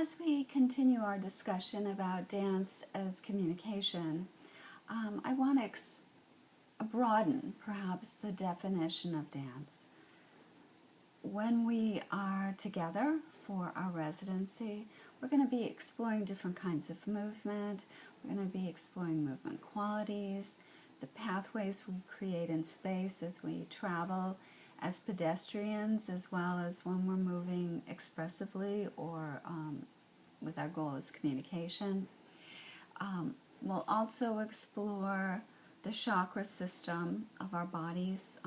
As we continue our discussion about dance as communication, I want to broaden perhaps the definition of dance. When we are together for our residency, we're going to be exploring different kinds of movement. We're going to be exploring movement qualities, the pathways we create in space as we travel as pedestrians, as well as when we're moving expressively or with our goal is communication. We'll also explore the chakra system of our bodies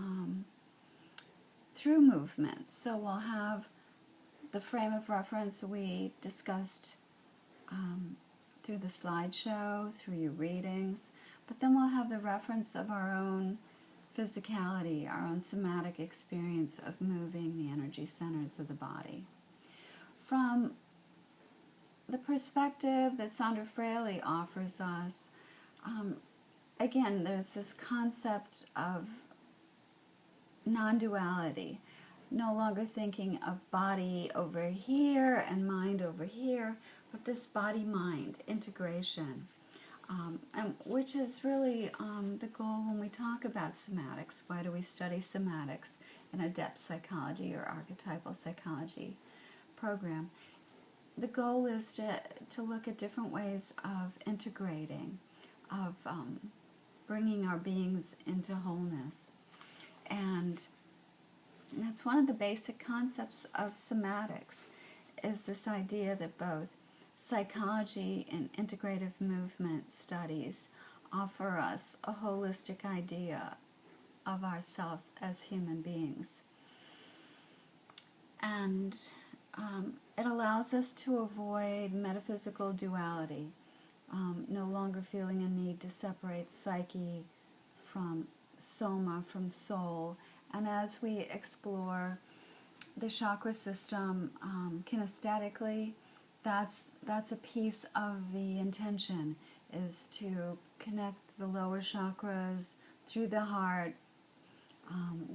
through movement. So we'll have the frame of reference we discussed through the slideshow, through your readings, but then we'll have the reference of our own physicality, our own somatic experience of moving the energy centers of the body. From the perspective that Sandra Fraley offers us, again, there's this concept of non-duality, no longer thinking of body over here and mind over here, but this body-mind integration. And which is really the goal when we talk about somatics. Why do we study somatics in a depth psychology or archetypal psychology program? The goal is to look at different ways of integrating, of bringing our beings into wholeness. And that's one of the basic concepts of somatics, is this idea that both psychology and integrative movement studies offer us a holistic idea of ourselves as human beings. And it allows us to avoid metaphysical duality, no longer feeling a need to separate psyche from soma, from soul. And as we explore the chakra system kinesthetically, that's a piece of the intention, is to connect the lower chakras through the heart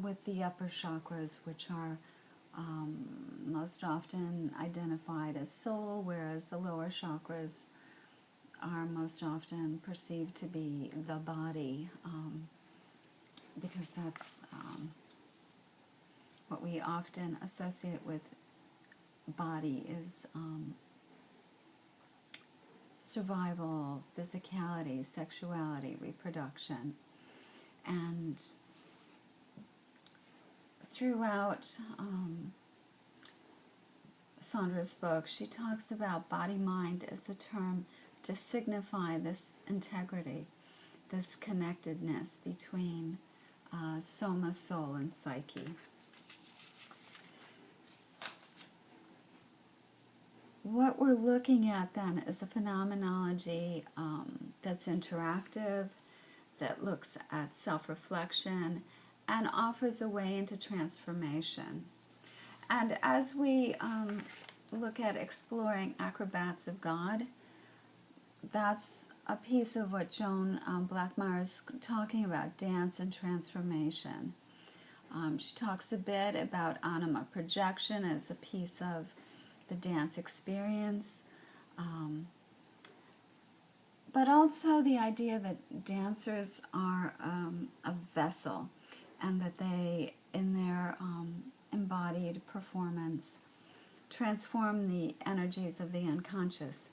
with the upper chakras, which are most often identified as soul, whereas the lower chakras are most often perceived to be the body, because that's what we often associate with body is survival, physicality, sexuality, reproduction. And throughout Sandra's book, she talks about body-mind as a term to signify this integrity, this connectedness between soma, soul, and psyche. What we're looking at then is a phenomenology that's interactive, that looks at self-reflection, and offers a way into transformation. And as we look at exploring acrobats of God, that's a piece of what Joan Blackmire is talking about, dance and transformation. She talks a bit about anima projection as a piece of the dance experience, but also the idea that dancers are a vessel, and that they, in their embodied performance, transform the energies of the unconscious.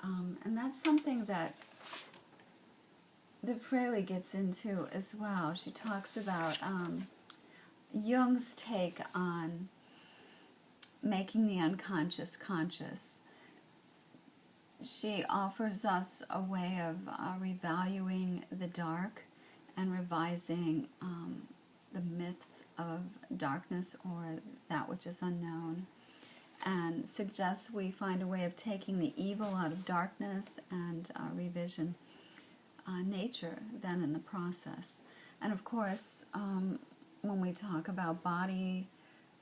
And that's something that Fraley gets into as well. She talks about Jung's take on making the unconscious conscious. She offers us a way of revaluing the dark and revising the myths of darkness, or that which is unknown, and suggests we find a way of taking the evil out of darkness and revision nature then in the process. And of course, when we talk about body,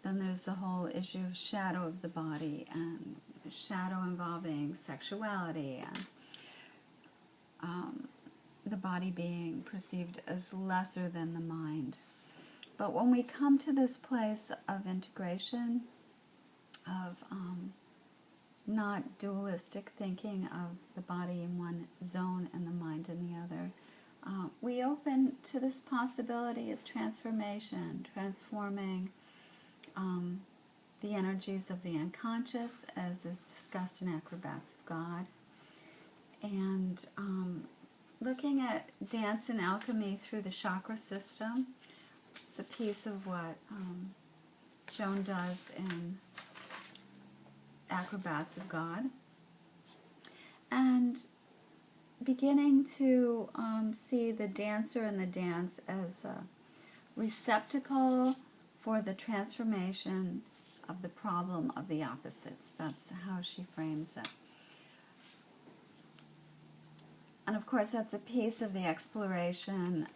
then there's the whole issue of shadow of the body, and shadow involving sexuality, and the body being perceived as lesser than the mind. But when we come to this place of integration, of not dualistic thinking of the body in one zone and the mind in the other. We open to this possibility of transformation, transforming the energies of the unconscious, as is discussed in Acrobats of God, and looking at dance and alchemy through the chakra system. It's a piece of what Jeanne does in Acrobats of God, and beginning to see the dancer and the dance as a receptacle for the transformation of the problem of the opposites. That's how she frames it. And of course, that's a piece of the exploration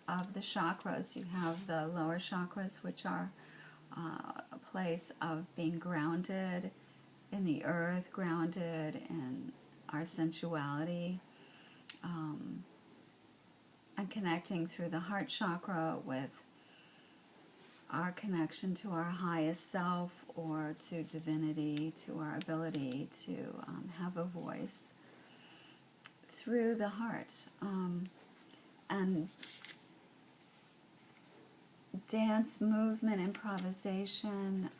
of the chakras. You have the lower chakras, which are a place of being grounded in the earth, grounded in our sensuality, and connecting through the heart chakra with our connection to our highest self, or to divinity, to our ability to have a voice through the heart. And dance, movement, improvisation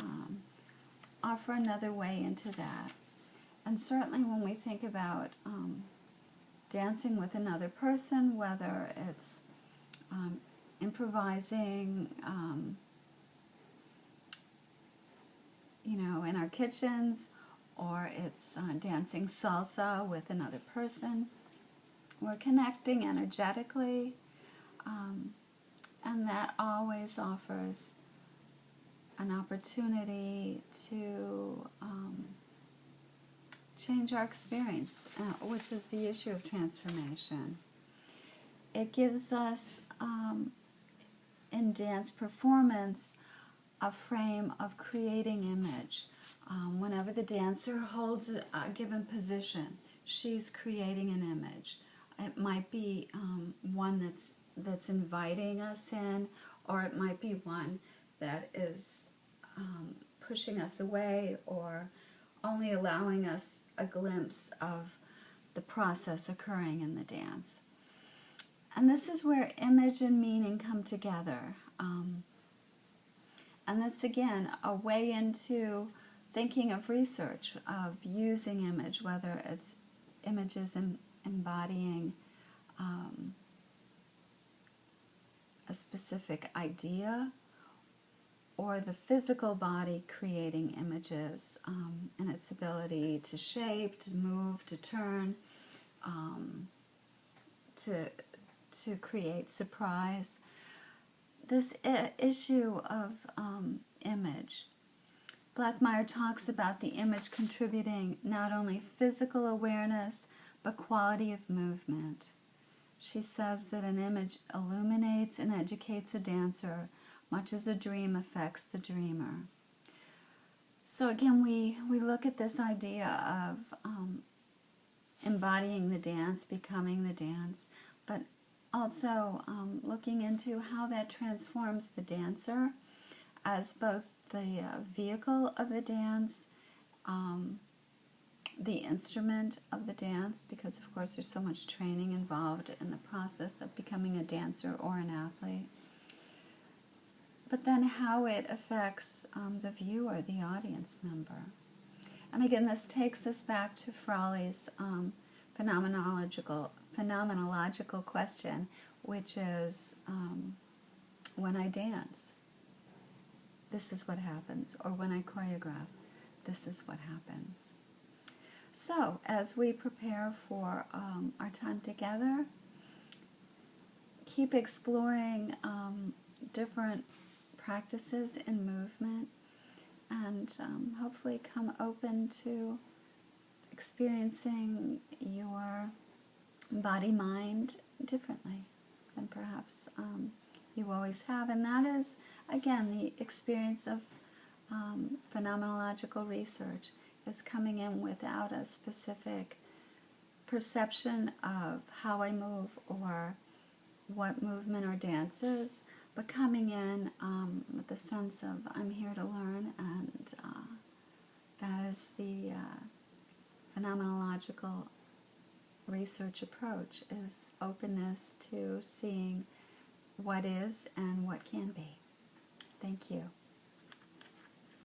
offer another way into that. And certainly when we think about dancing with another person, whether it's improvising, in our kitchens, or it's dancing salsa with another person, we're connecting energetically, and that always offers an opportunity to change our experience, which is the issue of transformation. It gives us, in dance performance, a frame of creating image. Whenever the dancer holds a given position, she's creating an image. It might be one that's inviting us in, or it might be one that is pushing us away, or only allowing us a glimpse of the process occurring in the dance. And this is where image and meaning come together. And that's, again, a way into thinking of research, of using image, whether it's images embodying a specific idea, or the physical body creating images, and its ability to shape, to move, to turn, to create surprise. This issue of image. Blackmire talks about the image contributing not only physical awareness, but quality of movement. She says that an image illuminates and educates a dancer, much as a dream affects the dreamer. So again, we look at this idea of embodying the dance, becoming the dance, but also looking into how that transforms the dancer as both the vehicle of the dance, the instrument of the dance, because of course there's so much training involved in the process of becoming a dancer or an athlete, but then how it affects the viewer, the audience member. And again, this takes us back to Frawley's phenomenological question, which is, when I dance, this is what happens, or when I choreograph, this is what happens. So, as we prepare for our time together, keep exploring different practices in movement, and hopefully come open to experiencing your body-mind differently than perhaps you always have. And that is, again, the experience of phenomenological research is coming in without a specific perception of how I move or what movement or dance is, but coming in with the sense of I'm here to learn and That is the phenomenological research approach, is openness to seeing what is and what